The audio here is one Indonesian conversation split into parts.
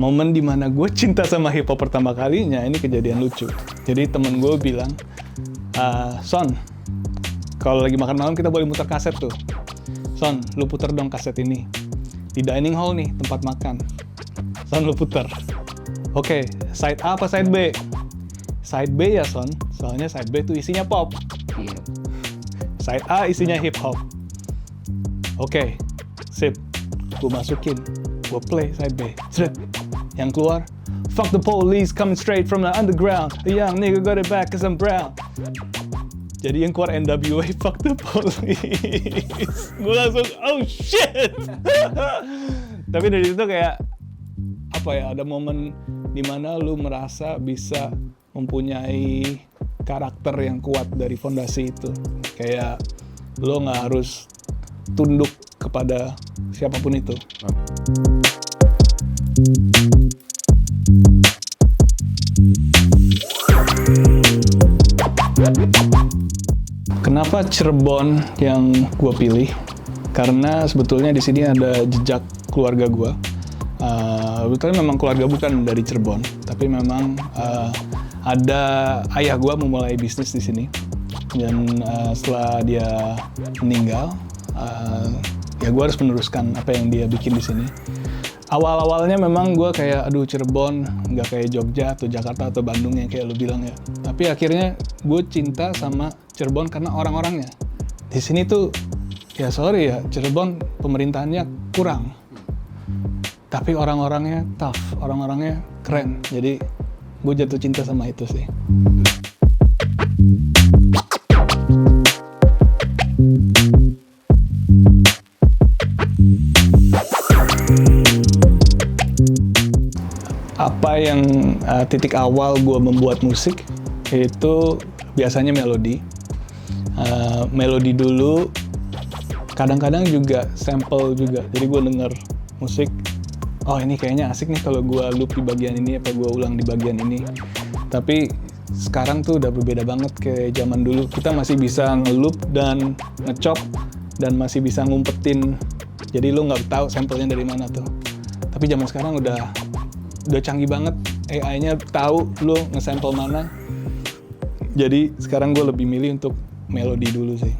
momen dimana gue cinta sama hip hop pertama kalinya, ini kejadian lucu. Jadi temen gue bilang, Son, kalau lagi makan malam kita boleh muter kaset tuh. Son, lu puter dong kaset ini. Di dining hall nih, tempat makan. Son, lu puter. Oke, side A apa side B? Side B ya, Son. Soalnya side B tuh isinya pop. Iya. Side A isinya hip hop. Oke, sip. Gue masukin. Gue play side B. Sret. Yang keluar, fuck the police coming straight from the underground. The young nigga got it back cause I'm brown. Jadi yang keluar NWA, fuck the police. Gue langsung, oh shit. Tapi dari situ kayak, apa ya, ada momen dimana lu merasa bisa mempunyai karakter yang kuat dari fondasi itu. Kayak, lu gak harus tunduk kepada siapapun itu. Kenapa Cirebon yang gue pilih? Karena sebetulnya di sini ada jejak keluarga gue. Sebetulnya memang keluarga bukan dari Cirebon, tapi memang ada ayah gue memulai bisnis di sini. Dan setelah dia meninggal, ya gue harus meneruskan apa yang dia bikin di sini. Awal-awalnya memang gue kayak, aduh Cirebon nggak kayak Jogja atau Jakarta atau Bandung yang kayak lu bilang ya. Tapi akhirnya gue cinta sama Cirebon karena orang-orangnya. Di sini tuh, ya sorry ya, Cirebon pemerintahannya kurang. Tapi orang-orangnya tough, orang-orangnya keren. Jadi gue jatuh cinta sama itu sih. Apa yang titik awal gue membuat musik itu biasanya melodi. Melodi dulu, kadang-kadang juga sample juga. Jadi gue denger musik, oh ini kayaknya asik nih kalau gue loop di bagian ini, apa gue ulang di bagian ini. Tapi sekarang tuh udah berbeda banget kayak zaman dulu. Kita masih bisa nge-loop dan nge-chop dan masih bisa ngumpetin. Jadi lu nggak tahu sampelnya dari mana tuh. Tapi zaman sekarang udah canggih banget, AI-nya tahu lu nge-sample mana. Jadi sekarang gue lebih milih untuk melodi dulu sih.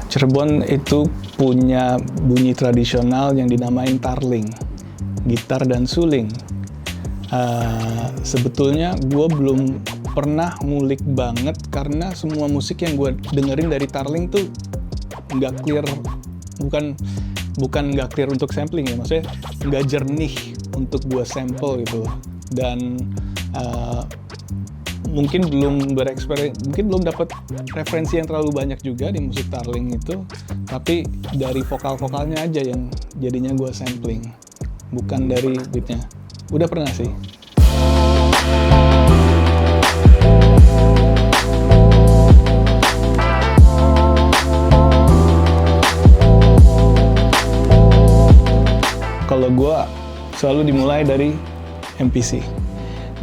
Cirebon itu punya bunyi tradisional yang dinamain tarling, gitar dan suling. Sebetulnya gue belum pernah ngulik banget karena semua musik yang gue dengerin dari tarling tuh nggak clear, bukan nggak clear untuk sampling ya, maksudnya nggak jernih untuk gue sample gitu. Dan mungkin belum dapat referensi yang terlalu banyak juga di musik tarling itu, tapi dari vokal-vokalnya aja yang jadinya gue sampling, bukan dari beatnya. Udah pernah sih. Kalau gue selalu dimulai dari MPC.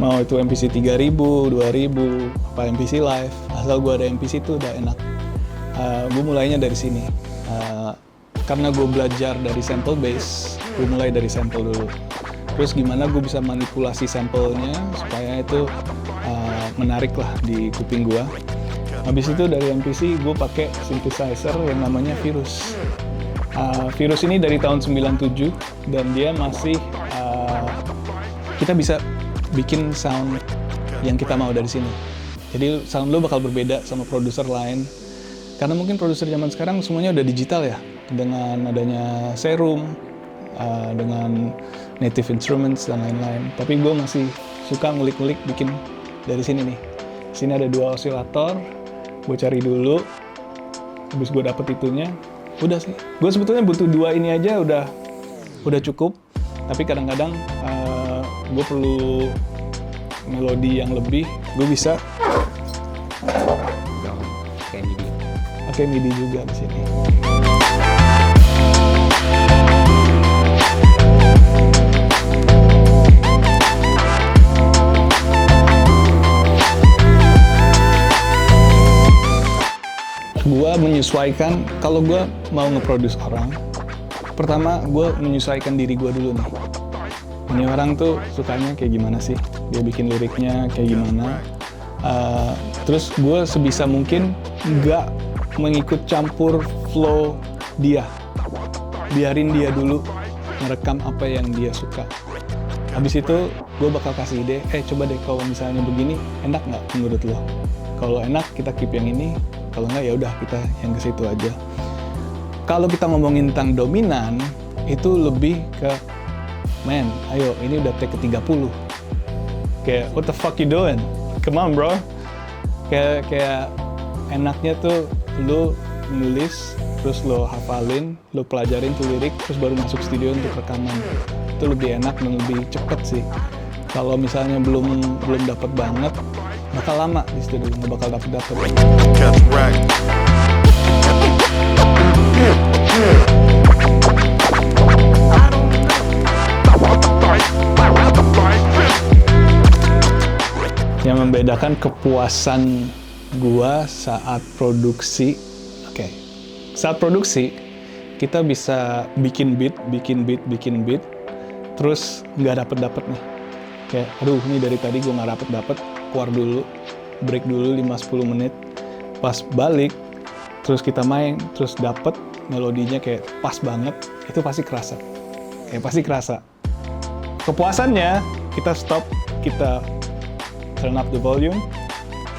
Mau itu MPC 3000, 2000, apa MPC live, asal gue ada MPC itu udah enak. Gue mulainya dari sini. Karena gue belajar dari sample bass, gue mulai dari sample dulu. Terus gimana gue bisa manipulasi sampelnya supaya itu menarik lah di kuping gue. Habis itu dari MPC gue pakai synthesizer yang namanya Virus. Virus ini dari tahun 97 dan dia masih kita bisa bikin sound yang kita mau dari sini. Jadi sound lo bakal berbeda sama produser lain. Karena mungkin produser zaman sekarang semuanya udah digital ya, dengan adanya Serum, dengan Native Instruments dan lain-lain. Tapi gue masih suka ngulik-ngulik bikin dari sini nih. Sini ada 2 osilator, gue cari dulu, habis gue dapet itunya, udah sih. Gue sebetulnya butuh 2 ini aja udah cukup. Tapi kadang-kadang gue perlu melodi yang lebih. Gue bisa pakai MIDI juga di sini. menyesuaikan. Kalau gue mau nge-produce orang, pertama gue menyesuaikan diri gue dulu nih. Ini orang tuh sukanya kayak gimana sih? Dia bikin liriknya kayak gimana? Terus gue sebisa mungkin nggak mengikut campur flow dia. Biarin dia dulu merekam apa yang dia suka. Habis itu gue bakal kasih ide, coba deh kalau misalnya begini, enak nggak menurut lo? Kalau enak kita keep yang ini, kalau nggak ya udah kita yang ke situ aja. Kalau kita ngomongin tentang dominan, itu lebih ke, man, ayo ini udah take ke-30. Kayak, what the fuck you doing? Come on bro. Kayak enaknya tuh lu nulis, terus lo hafalin, lo pelajarin tuh lirik, terus baru masuk studio untuk rekaman. Itu lebih enak dan lebih cepet sih. Kalau misalnya belum dapet banget, bakal lama di studio, nggak bakal dapet. Yang membedakan kepuasan gua saat produksi, saat produksi kita bisa bikin beat, terus nggak dapet nih. Kayak, aduh ini dari tadi gue nggak dapet, keluar dulu, break dulu 5-10 menit, pas balik, terus kita main, terus dapet melodinya kayak pas banget, itu pasti kerasa. Kepuasannya, kita stop, kita turn up the volume,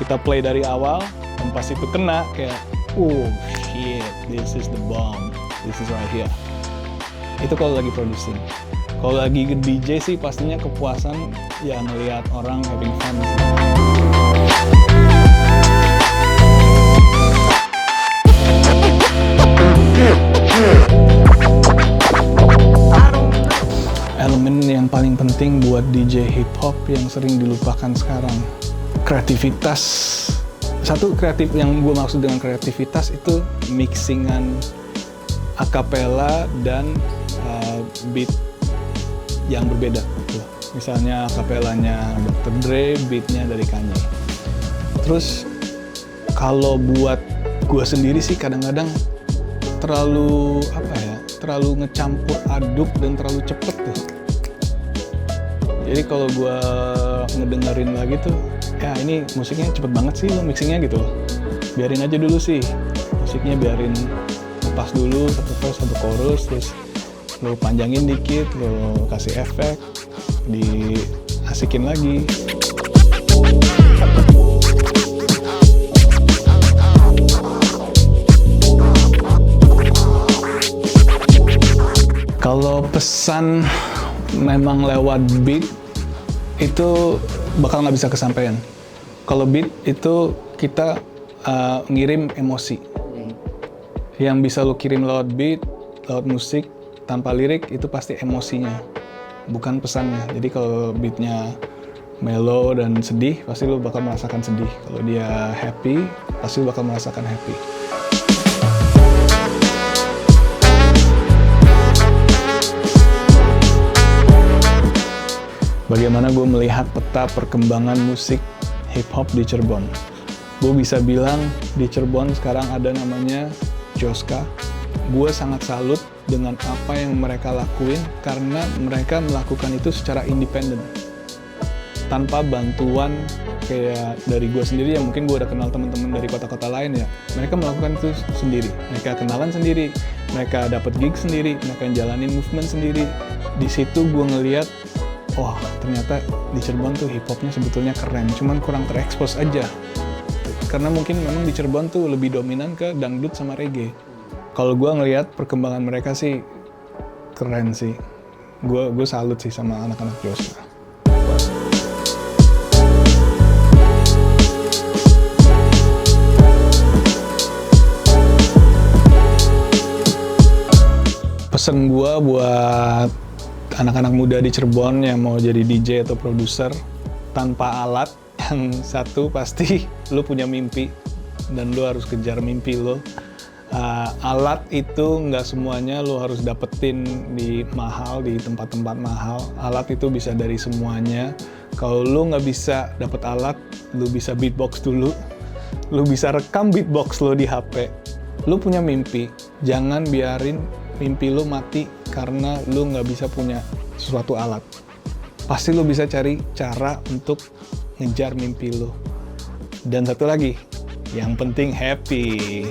kita play dari awal, dan pas itu kena, kayak, oh shit, this is the bomb, this is right here. Itu kalau lagi producing. Kalau lagi DJ sih pastinya kepuasan ya ngelihat orang having fun. Elemen yang paling penting buat DJ hip hop yang sering dilupakan sekarang, kreativitas. Satu kreatif yang gue maksud dengan kreativitas itu mixingan akapela dan beat yang berbeda. Misalnya akapelanya Dr. Dre, beatnya dari Kanye. Terus kalau buat gue sendiri sih kadang-kadang terlalu ngecampur aduk dan terlalu cepet tuh. Jadi kalau gue ngedengerin lagi tuh, ya ini musiknya cepet banget sih lo mixingnya gitu loh. Biarin aja dulu sih musiknya, biarin lepas dulu satu verse, satu chorus, terus lo panjangin dikit, lo kasih efek, diasikin lagi. Kalau pesan memang lewat beat, itu bakal nggak bisa kesampaian. Kalau beat itu kita ngirim emosi. Yang bisa lo kirim lewat beat, lewat musik, tanpa lirik itu pasti emosinya, bukan pesannya. Jadi kalau beatnya mellow dan sedih, pasti lo bakal merasakan sedih. Kalau dia happy, pasti lo bakal merasakan happy. Bagaimana gue melihat peta perkembangan musik hip hop di Cirebon? Gue bisa bilang di Cirebon sekarang ada namanya Joska. Gue sangat salut dengan apa yang mereka lakuin karena mereka melakukan itu secara independen, tanpa bantuan kayak dari gue sendiri yang mungkin gue udah kenal teman-teman dari kota-kota lain ya. Mereka melakukan itu sendiri, mereka kenalan sendiri, mereka dapat gig sendiri, mereka jalanin movement sendiri. Di situ gue ngeliat, wah ternyata di Cirebon tuh hip hopnya sebetulnya keren, cuman kurang terekspos aja. Karena mungkin memang di Cirebon tuh lebih dominan ke dangdut sama reggae. Kalau gue ngelihat perkembangan mereka sih keren sih. Gue salut sih sama anak-anak Joska. Pesen gue buat anak-anak muda di Cirebon yang mau jadi DJ atau produser tanpa alat, yang satu pasti lu punya mimpi dan lu harus kejar mimpi lu. Alat itu nggak semuanya lu harus dapetin di tempat-tempat mahal. Alat itu bisa dari semuanya. Kalau lu nggak bisa dapet alat, lu bisa beatbox dulu. Lu bisa rekam beatbox lu di HP. Lu punya mimpi, jangan biarin mimpi lu mati karena lu nggak bisa punya sesuatu alat. Pasti lu bisa cari cara untuk ngejar mimpi lu. Dan satu lagi, yang penting happy.